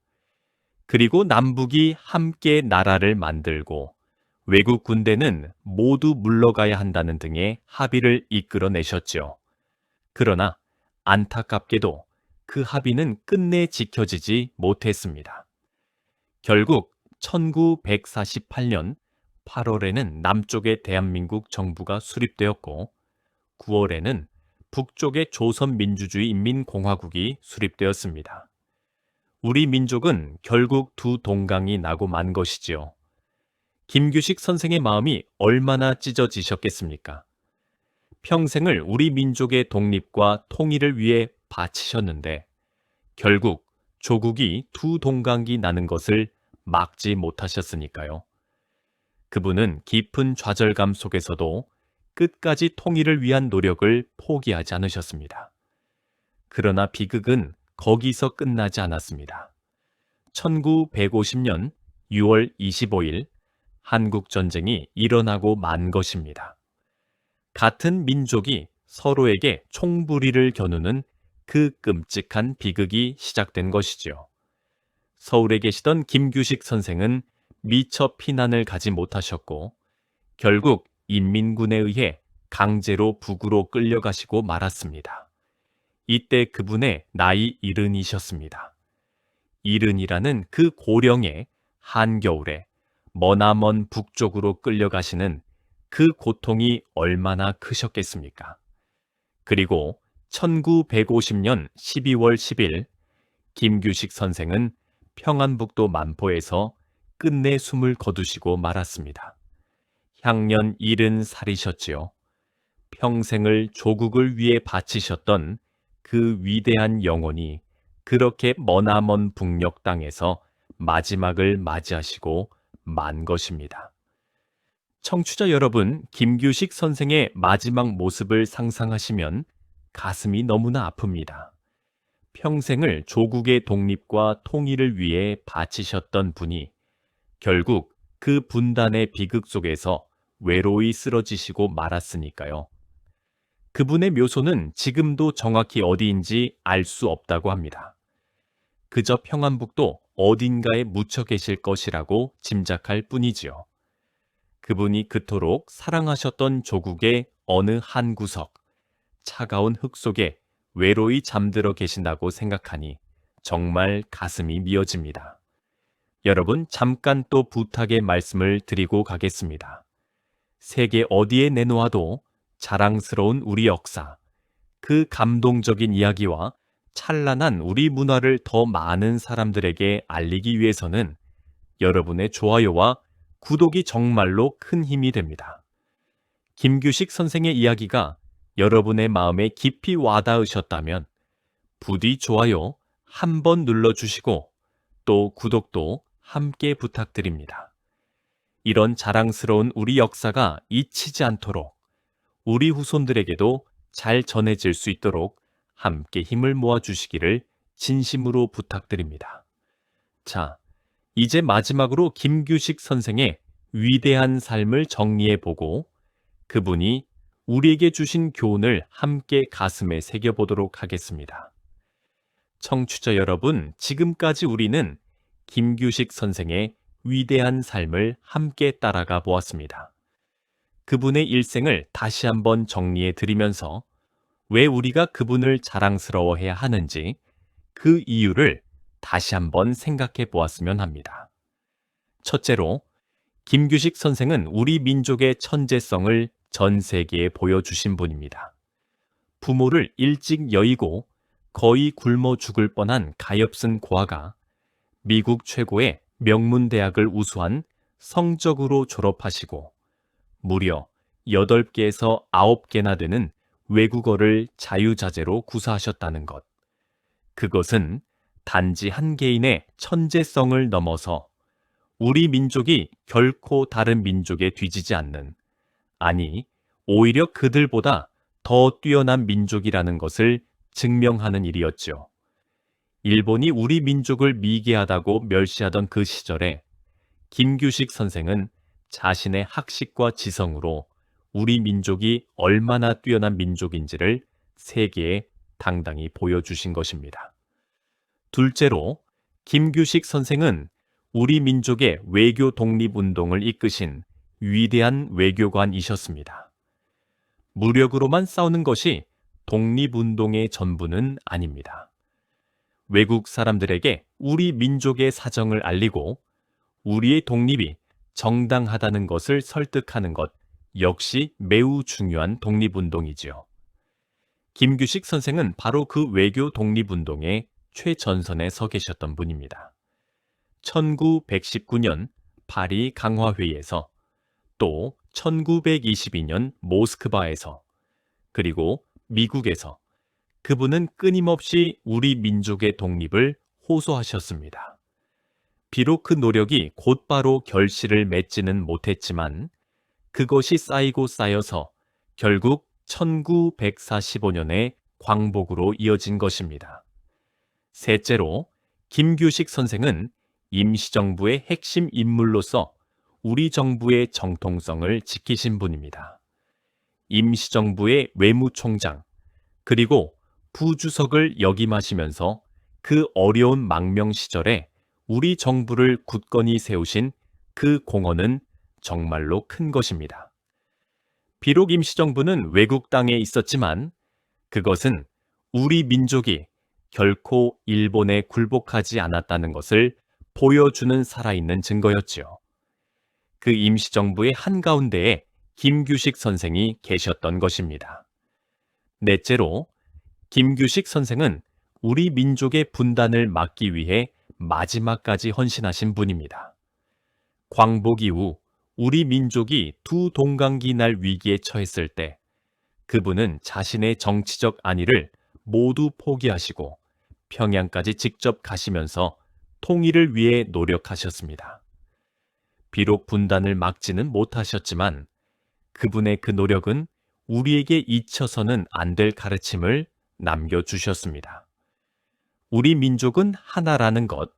S1: 그리고 남북이 함께 나라를 만들고 외국 군대는 모두 물러가야 한다는 등의 합의를 이끌어내셨죠. 그러나 안타깝게도 그 합의는 끝내 지켜지지 못했습니다. 결국 1948년 8월에는 남쪽의 대한민국 정부가 수립되었고 9월에는 북쪽의 조선민주주의인민공화국이 수립되었습니다. 우리 민족은 결국 두 동강이 나고 만 것이지요. 김규식 선생의 마음이 얼마나 찢어지셨겠습니까? 평생을 우리 민족의 독립과 통일을 위해 바치셨는데 결국 조국이 두 동강이 나는 것을 막지 못하셨으니까요. 그분은 깊은 좌절감 속에서도 끝까지 통일을 위한 노력을 포기하지 않으셨습니다. 그러나 비극은 거기서 끝나지 않았습니다. 1950년 6월 25일 한국전쟁이 일어나고 만 것입니다. 같은 민족이 서로에게 총부리를 겨누는 그 끔찍한 비극이 시작된 것이지요. 서울에 계시던 김규식 선생은 미처 피난을 가지 못하셨고 결국 인민군에 의해 강제로 북으로 끌려가시고 말았습니다. 이때 그분의 나이 70이셨습니다. 70이라는 그 고령에 한겨울에 머나먼 북쪽으로 끌려가시는 그 고통이 얼마나 크셨겠습니까? 그리고 1950년 12월 10일 김규식 선생은 평안북도 만포에서 끝내 숨을 거두시고 말았습니다. 향년 70살이셨지요. 평생을 조국을 위해 바치셨던 그 위대한 영혼이 그렇게 머나먼 북녘 땅에서 마지막을 맞이하시고 만 것입니다. 청취자 여러분, 김규식 선생의 마지막 모습을 상상하시면 가슴이 너무나 아픕니다. 평생을 조국의 독립과 통일을 위해 바치셨던 분이 결국 그 분단의 비극 속에서 외로이 쓰러지시고 말았으니까요. 그분의 묘소는 지금도 정확히 어디인지 알 수 없다고 합니다. 그저 평안북도 어딘가에 묻혀 계실 것이라고 짐작할 뿐이지요. 그분이 그토록 사랑하셨던 조국의 어느 한 구석, 차가운 흙 속에 외로이 잠들어 계신다고 생각하니 정말 가슴이 미어집니다. 여러분, 잠깐 또 부탁의 말씀을 드리고 가겠습니다. 세계 어디에 내놓아도 자랑스러운 우리 역사, 그 감동적인 이야기와 찬란한 우리 문화를 더 많은 사람들에게 알리기 위해서는 여러분의 좋아요와 구독이 정말로 큰 힘이 됩니다. 김규식 선생의 이야기가 여러분의 마음에 깊이 와닿으셨다면 부디 좋아요 한번 눌러주시고 또 구독도 함께 부탁드립니다. 이런 자랑스러운 우리 역사가 잊히지 않도록 우리 후손들에게도 잘 전해질 수 있도록 함께 힘을 모아주시기를 진심으로 부탁드립니다. 자, 이제 마지막으로 김규식 선생의 위대한 삶을 정리해보고 그분이 우리에게 주신 교훈을 함께 가슴에 새겨보도록 하겠습니다. 청취자 여러분, 지금까지 우리는 김규식 선생의 위대한 삶을 함께 따라가 보았습니다. 그분의 일생을 다시 한번 정리해 드리면서 왜 우리가 그분을 자랑스러워해야 하는지 그 이유를 다시 한번 생각해 보았으면 합니다. 첫째로, 김규식 선생은 우리 민족의 천재성을 전 세계에 보여주신 분입니다. 부모를 일찍 여의고 거의 굶어 죽을 뻔한 가엾은 고아가 미국 최고의 명문대학을 우수한 성적으로 졸업하시고 무려 8개에서 9개나 되는 외국어를 자유자재로 구사하셨다는 것. 그것은 단지 한 개인의 천재성을 넘어서 우리 민족이 결코 다른 민족에 뒤지지 않는, 아니, 오히려 그들보다 더 뛰어난 민족이라는 것을 증명하는 일이었죠. 일본이 우리 민족을 미개하다고 멸시하던 그 시절에 김규식 선생은 자신의 학식과 지성으로 우리 민족이 얼마나 뛰어난 민족인지를 세계에 당당히 보여주신 것입니다. 둘째로, 김규식 선생은 우리 민족의 외교 독립운동을 이끄신 위대한 외교관이셨습니다. 무력으로만 싸우는 것이 독립운동의 전부는 아닙니다. 외국 사람들에게 우리 민족의 사정을 알리고 우리의 독립이 정당하다는 것을 설득하는 것 역시 매우 중요한 독립운동이지요. 김규식 선생은 바로 그 외교 독립운동의 최전선에 서 계셨던 분입니다. 1919년 파리 강화회의에서 또 1922년 모스크바에서 그리고 미국에서 그분은 끊임없이 우리 민족의 독립을 호소하셨습니다. 비록 그 노력이 곧바로 결실을 맺지는 못했지만 그것이 쌓이고 쌓여서 결국 1945년에 광복으로 이어진 것입니다. 셋째로, 김규식 선생은 임시정부의 핵심 인물로서 우리 정부의 정통성을 지키신 분입니다. 임시정부의 외무총장, 그리고 부주석을 역임하시면서 그 어려운 망명 시절에 우리 정부를 굳건히 세우신 그 공헌은 정말로 큰 것입니다. 비록 임시정부는 외국 땅에 있었지만 그것은 우리 민족이 결코 일본에 굴복하지 않았다는 것을 보여주는 살아있는 증거였지요. 그 임시정부의 한가운데에 김규식 선생이 계셨던 것입니다. 넷째로, 김규식 선생은 우리 민족의 분단을 막기 위해 마지막까지 헌신하신 분입니다. 광복 이후 우리 민족이 두 동강기 날 위기에 처했을 때 그분은 자신의 정치적 안위를 모두 포기하시고 평양까지 직접 가시면서 통일을 위해 노력하셨습니다. 비록 분단을 막지는 못하셨지만 그분의 그 노력은 우리에게 잊혀서는 안 될 가르침을 남겨주셨습니다. 우리 민족은 하나라는 것,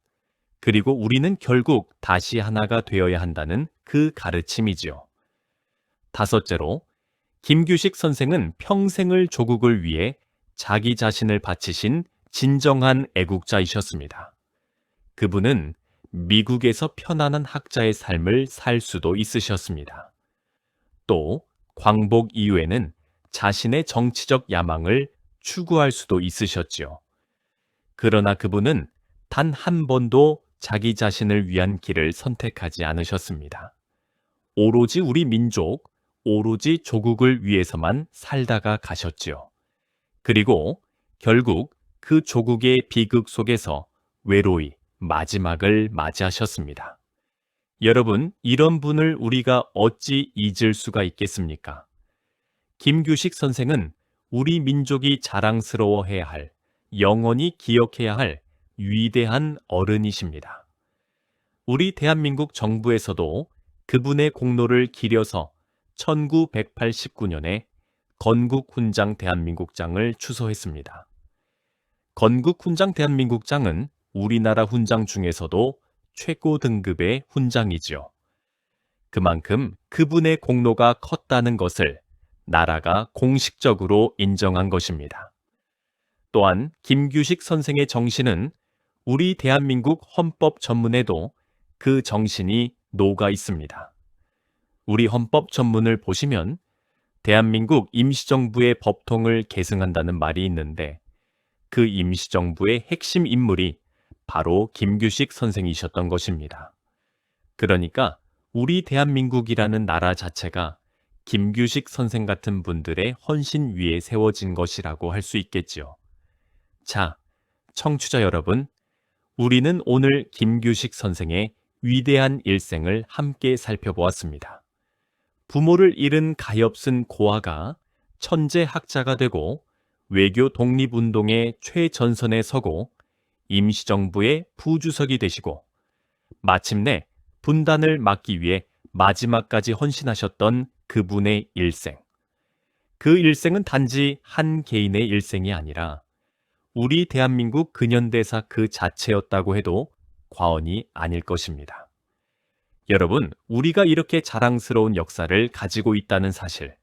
S1: 그리고 우리는 결국 다시 하나가 되어야 한다는 그 가르침이지요. 다섯째로, 김규식 선생은 평생을 조국을 위해 자기 자신을 바치신 진정한 애국자이셨습니다. 그분은 미국에서 편안한 학자의 삶을 살 수도 있으셨습니다. 또 광복 이후에는 자신의 정치적 야망을 추구할 수도 있으셨지요. 그러나 그분은 단 한 번도 자기 자신을 위한 길을 선택하지 않으셨습니다. 오로지 우리 민족, 오로지 조국을 위해서만 살다가 가셨지요. 그리고 결국 그 조국의 비극 속에서 외로이 마지막을 맞이하셨습니다. 여러분, 이런 분을 우리가 어찌 잊을 수가 있겠습니까? 김규식 선생은 우리 민족이 자랑스러워해야 할, 영원히 기억해야 할 위대한 어른이십니다. 우리 대한민국 정부에서도 그분의 공로를 기려서 1989년에 건국훈장 대한민국장을 추서했습니다. 건국훈장 대한민국장은 우리나라 훈장 중에서도 최고 등급의 훈장이지요. 그만큼 그분의 공로가 컸다는 것을 나라가 공식적으로 인정한 것입니다. 또한 김규식 선생의 정신은 우리 대한민국 헌법 전문에도 그 정신이 녹아 있습니다. 우리 헌법 전문을 보시면 대한민국 임시정부의 법통을 계승한다는 말이 있는데 그 임시정부의 핵심 인물이 바로 김규식 선생이셨던 것입니다. 그러니까 우리 대한민국이라는 나라 자체가 김규식 선생 같은 분들의 헌신 위에 세워진 것이라고 할 수 있겠지요. 자, 청취자 여러분, 우리는 오늘 김규식 선생의 위대한 일생을 함께 살펴보았습니다. 부모를 잃은 가엾은 고아가 천재 학자가 되고 외교 독립운동의 최전선에 서고 임시정부의 부주석이 되시고 마침내 분단을 막기 위해 마지막까지 헌신하셨던 그분의 일생. 그 일생은 단지 한 개인의 일생이 아니라 우리 대한민국 근현대사 그 자체였다고 해도 과언이 아닐 것입니다. 여러분, 우리가 이렇게 자랑스러운 역사를 가지고 있다는 사실,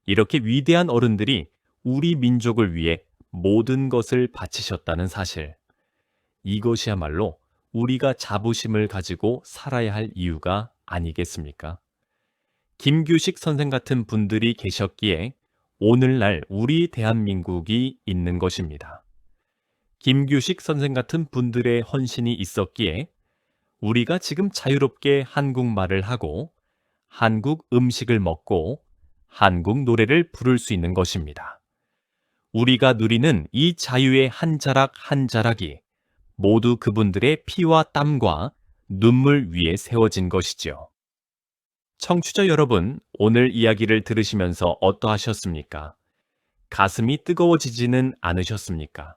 S1: 이렇게 위대한 어른들이 우리 민족을 위해 모든 것을 바치셨다는 사실, 이것이야말로 우리가 자부심을 가지고 살아야 할 이유가 아니겠습니까? 김규식 선생 같은 분들이 계셨기에 오늘날 우리 대한민국이 있는 것입니다. 김규식 선생 같은 분들의 헌신이 있었기에 우리가 지금 자유롭게 한국말을 하고 한국 음식을 먹고 한국 노래를 부를 수 있는 것입니다. 우리가 누리는 이 자유의 한 자락 한 자락이 모두 그분들의 피와 땀과 눈물 위에 세워진 것이지요. 청취자 여러분, 오늘 이야기를 들으시면서 어떠하셨습니까? 가슴이 뜨거워지지는 않으셨습니까?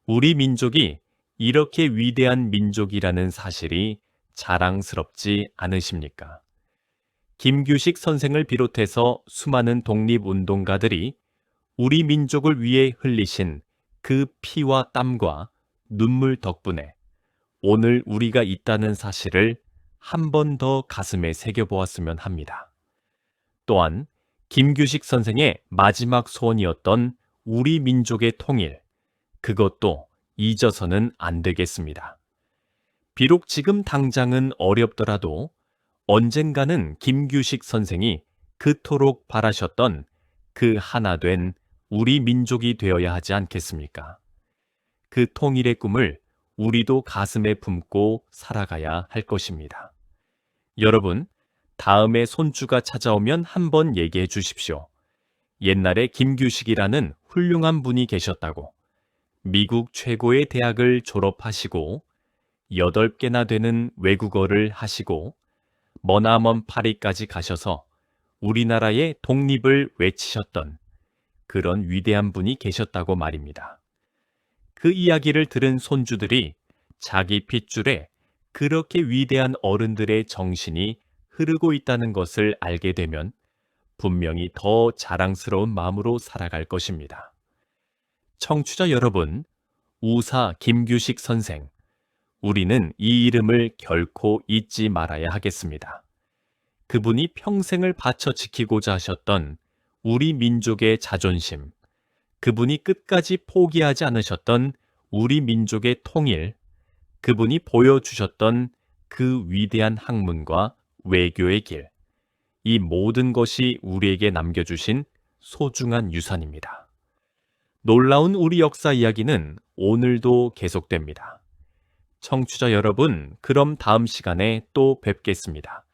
S1: 우리 민족이 이렇게 위대한 민족이라는 사실이 자랑스럽지 않으십니까? 김규식 선생을 비롯해서 수많은 독립운동가들이 우리 민족을 위해 흘리신 그 피와 땀과 눈물 덕분에 오늘 우리가 있다는 사실을 한 번 더 가슴에 새겨보았으면 합니다. 또한 김규식 선생의 마지막 소원이었던 우리 민족의 통일, 그것도 잊어서는 안 되겠습니다. 비록 지금 당장은 어렵더라도 언젠가는 김규식 선생이 그토록 바라셨던 그 하나 된 우리 민족이 되어야 하지 않겠습니까? 그 통일의 꿈을 우리도 가슴에 품고 살아가야 할 것입니다. 여러분, 다음에 손주가 찾아오면 한번 얘기해 주십시오. 옛날에 김규식이라는 훌륭한 분이 계셨다고. 미국 최고의 대학을 졸업하시고 8개나 되는 외국어를 하시고 머나먼 파리까지 가셔서 우리나라의 독립을 외치셨던 그런 위대한 분이 계셨다고 말입니다. 그 이야기를 들은 손주들이 자기 핏줄에 그렇게 위대한 어른들의 정신이 흐르고 있다는 것을 알게 되면 분명히 더 자랑스러운 마음으로 살아갈 것입니다. 청취자 여러분, 우사 김규식 선생, 우리는 이 이름을 결코 잊지 말아야 하겠습니다. 그분이 평생을 바쳐 지키고자 하셨던 우리 민족의 자존심, 그분이 끝까지 포기하지 않으셨던 우리 민족의 통일, 그분이 보여주셨던 그 위대한 학문과 외교의 길, 이 모든 것이 우리에게 남겨주신 소중한 유산입니다. 놀라운 우리 역사 이야기는 오늘도 계속됩니다. 청취자 여러분, 그럼 다음 시간에 또 뵙겠습니다.